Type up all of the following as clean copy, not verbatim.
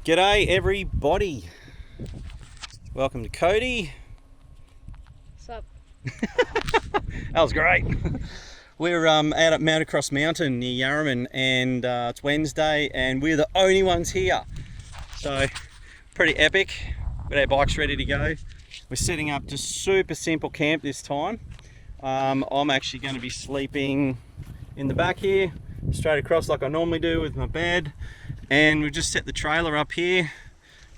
G'day everybody. Welcome to Cody. What's up? That was great. We're out at Motorcross Mountain near Yarraman, and it's Wednesday and we're the only ones here. So pretty epic. Got our bikes ready to go. We're setting up just super simple camp this time. I'm actually going to be sleeping in the back here, straight across like I normally do with my bed. And we've just set the trailer up here.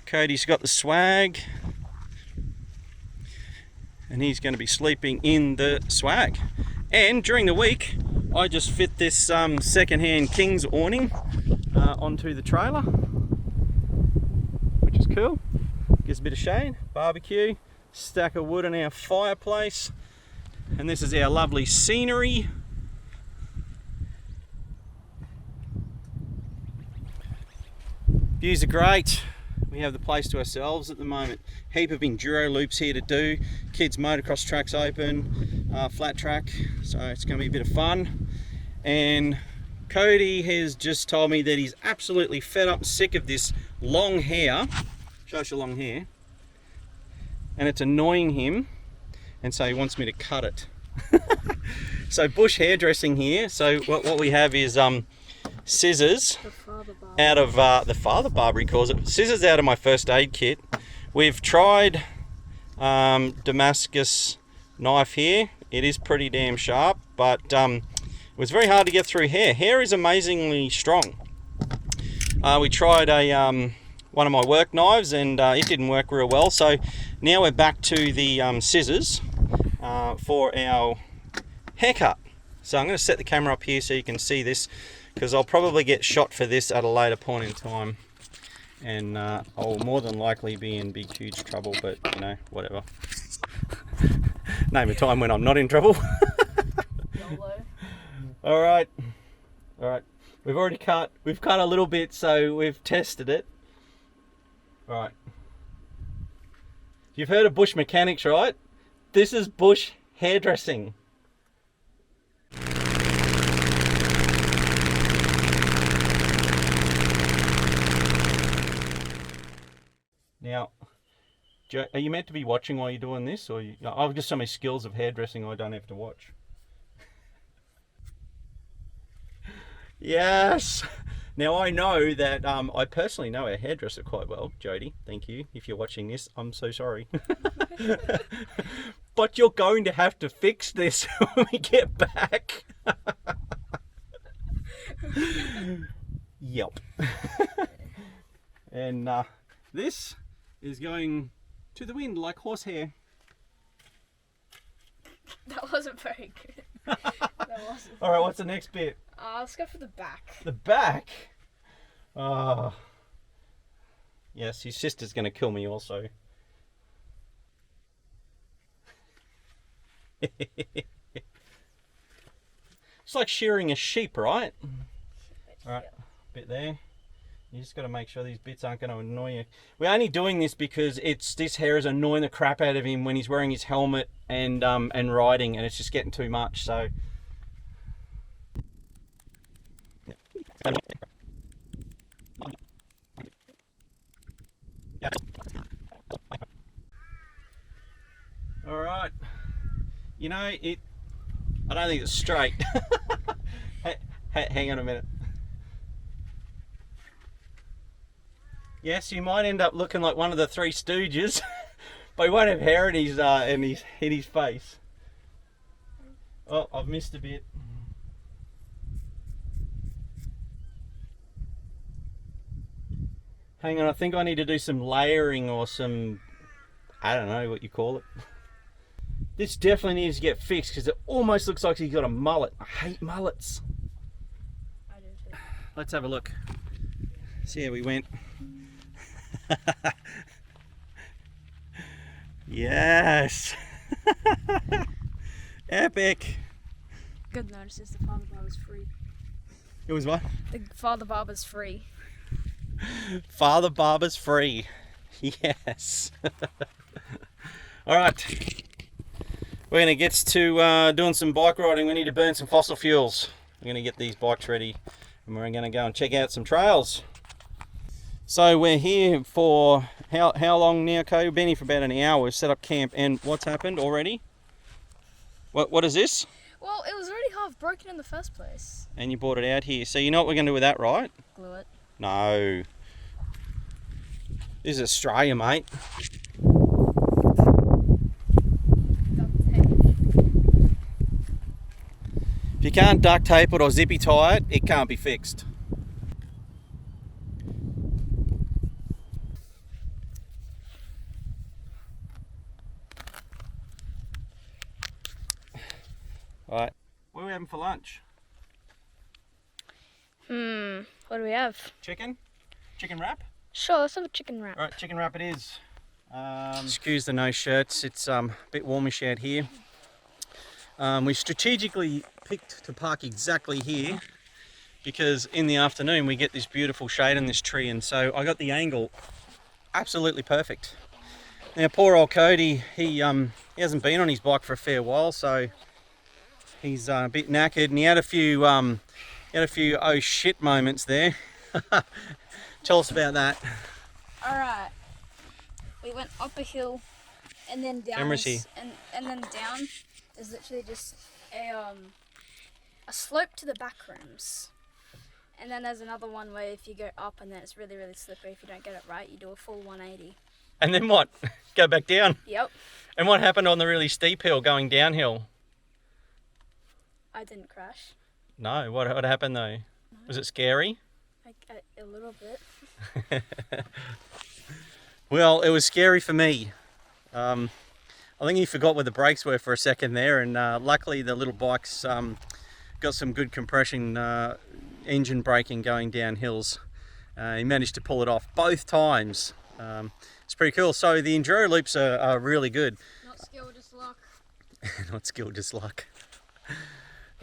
Cody's got the swag. And he's going to be sleeping in the swag. And during the week, I just fit this second-hand King's awning onto the trailer, which is cool. Gives a bit of shade, barbecue, stack of wood in our fireplace. And this is our lovely scenery. Views are great. We have the place to ourselves at the moment. Heap of enduro loops here to do. Kids motocross tracks open, flat track. So it's going to be a bit of fun. And Cody has just told me that he's absolutely fed up and sick of this long hair. Show us your long hair. And it's annoying him. And so he wants me to cut it. So bush hairdressing here. So what we have is scissors out of the father barber, he calls it. Scissors out of my first aid kit. We've tried Damascus knife here. It is pretty damn sharp, but it was very hard to get through hair. Hair is amazingly strong. We tried one of my work knives and it didn't work real well, so now we're back to the scissors for our haircut. So I'm going to set the camera up here so you can see this, because I'll probably get shot for this at a later point in time, and I'll more than likely be in big huge trouble, but you know, whatever. Name a time when I'm not in trouble. all right we've cut a little bit, so we've tested it. All right, you've heard of bush mechanics, right? This is bush hairdressing. Now, are you meant to be watching while you're doing this, or I've just so many skills of hairdressing I don't have to watch. Yes. Now I know that I personally know our hairdresser quite well, Jody. Thank you. If you're watching this, I'm so sorry. But you're going to have to fix this when we get back. Yep. And this is going to the wind like horsehair. That wasn't very good. That wasn't. All right, what's the next bit? Let's go for the back. The back? Oh. Yes, his sister's going to kill me also. It's like shearing a sheep, right? All right, bit there. You just got to make sure these bits aren't going to annoy you. We're only doing this because this hair is annoying the crap out of him when he's wearing his helmet and riding, and it's just getting too much. So. All right. You know, I don't think it's straight. Hang on a minute. Yes, you might end up looking like one of the Three Stooges, but he won't have hair in his face. Oh, I've missed a bit. Hang on, I think I need to do some layering or some, I don't know what you call it. This definitely needs to get fixed because it almost looks like he's got a mullet. I hate mullets. I do too. Let's have a look. See how we went. Yes. Epic. Good notice is the father barber's free. It was what? The father barber's free. Father barber's free. Yes. All right. We're going to get to doing some bike riding. We need to burn some fossil fuels. We're going to get these bikes ready and we're going to go and check out some trails. So we're here for how long now, Cody? We've been here for about an hour. We've set up camp, and what's happened already? What is this? Well, it was already half broken in the first place. And you brought it out here. So you know what we're going to do with that, right? Glue it. No. This is Australia, mate. Duct tape. If you can't duct tape it or zippy tie it, it can't be fixed. Alright. What are we having for lunch? What do we have? Chicken? Chicken wrap? Sure, let's have a chicken wrap. Alright, chicken wrap it is. Excuse the no shirts, it's a bit warmish out here. We strategically picked to park exactly here because in the afternoon we get this beautiful shade on this tree, and so I got the angle absolutely perfect. Now poor old Cody, he hasn't been on his bike for a fair while, so he's a bit knackered, and he had a few oh shit moments there. Tell us about that. Alright. We went up a hill and then down. Camera's here. And then down is literally just a slope to the back rooms. And then there's another one where if you go up and then it's really, really slippery, if you don't get it right, you do a full 180. And then what? Go back down? Yep. And what happened on the really steep hill going downhill? I didn't crash. No, what happened though? No. Was it scary? A little bit. Well, it was scary for me. I think he forgot where the brakes were for a second there, and luckily the little bike's got some good compression engine braking going down hills. He managed to pull it off both times. It's pretty cool. So the enduro loops are really good. Not skill, just luck. Not skill, just luck.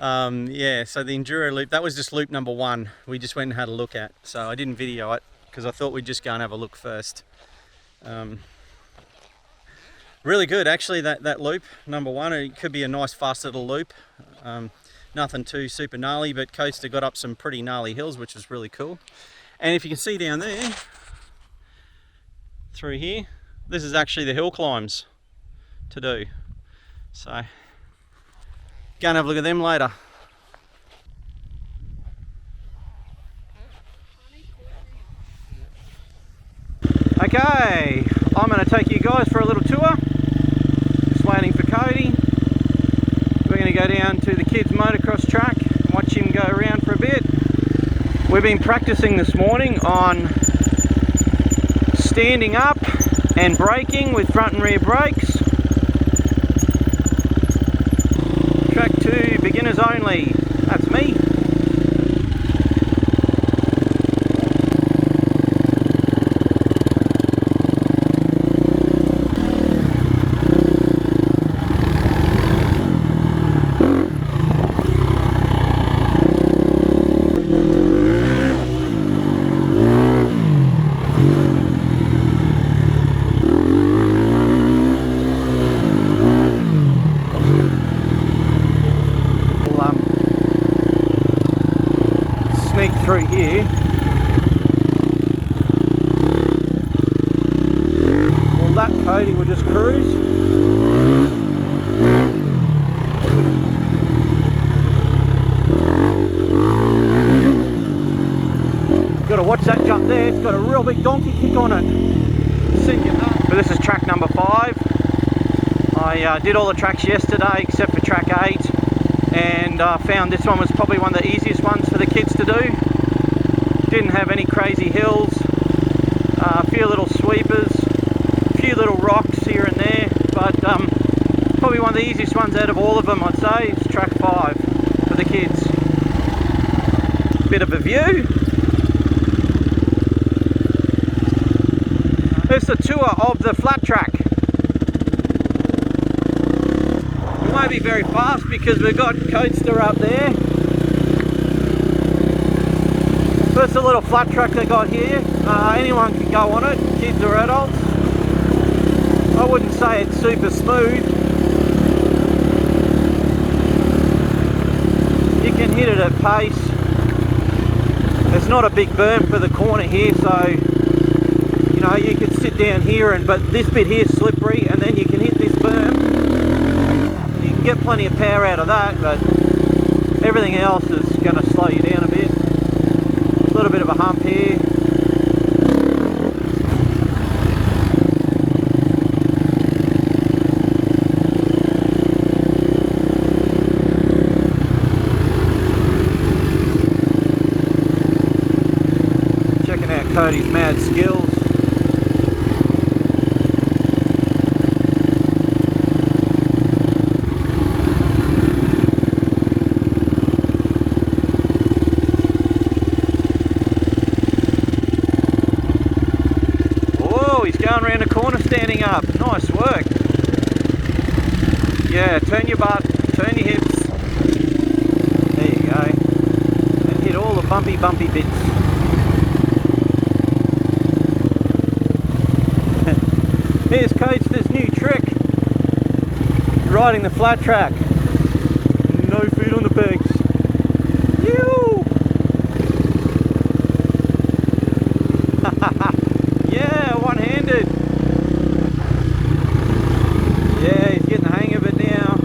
Yeah, so the enduro loop, that was just loop number 1. We just went and had a look at. So I didn't video it because I thought we'd just go and have a look first. Really good, actually, that loop, number 1. It could be a nice fast little loop. Nothing too super gnarly, but Coaster got up some pretty gnarly hills, which was really cool. And if you can see down there, through here, this is actually the hill climbs to do. So, go and have a look at them later. Okay, I'm going to take you guys for a little tour. Just waiting for Cody. We're going to go down to the kids' motocross track and watch him go around for a bit. We've been practicing this morning on standing up and braking with front and rear brakes. Track 2, beginners only. That's me. Sneak through here. Well, that Cody will just cruise. Got to watch that jump there. It's got a real big donkey kick on it. Send you up. But this is track number 5. I did all the tracks yesterday except for track 8. And found this one was probably one of the easiest ones for the kids to do. Didn't have any crazy hills, a few little sweepers, a few little rocks here and there, but probably one of the easiest ones out of all of them, I'd say, is track 5 for the kids. Bit of a view. It's a tour of the flat track. It won't be very fast because we've got Coaster up there. So it's a little flat track they got here. Anyone can go on it, kids or adults. I wouldn't say it's super smooth. You can hit it at pace. There's not a big berm for the corner here, so here, but this bit here is slippery, and then you can hit this berm. You can get plenty of power out of that, but everything else is going to slow you down a bit. A little bit of a hump here. Checking out Cody's mad skills. Going around the corner standing up. Nice work. Yeah, turn your butt, turn your hips. There you go. And hit all the bumpy bits. Here's Coach this new trick. Riding the flat track. No feet on the pegs. Yoo! Yeah, one-handed. Yeah, he's getting the hang of it now.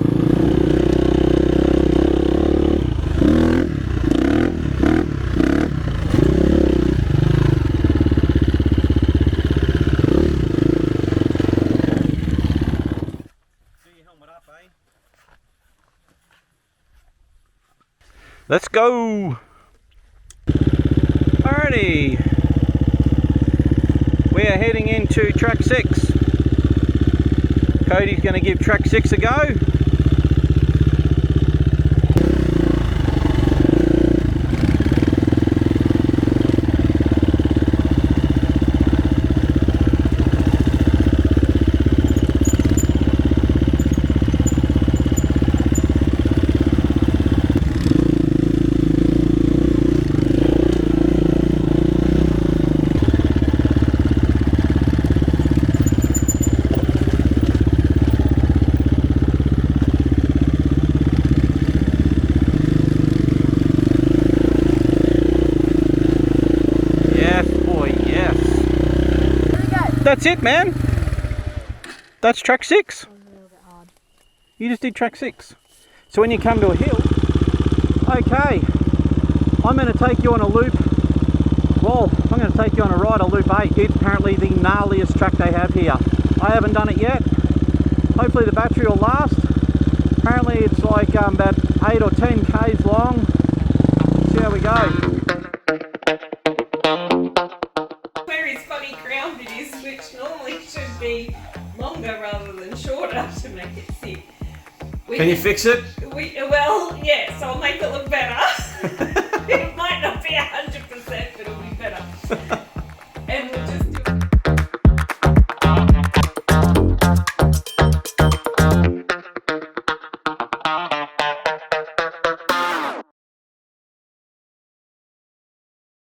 Do your helmet up, eh? Let's go. Alrighty. We are heading into track 6. Cody's going to give track 6 a go. That's it, man. That's track 6. You just did track 6. So when you come to a hill, okay, I'm going to take you on a loop. Well, I'm going to take you on a ride of loop 8. It's apparently the gnarliest track they have here. I haven't done it yet. Hopefully the battery will last. Apparently it's like about 8 or 10 k's long. See how we go. Funny ground it is, which normally should be longer rather than shorter to make it sit. Can you fix it? Well, yes, I'll make it look better. It might not be 100%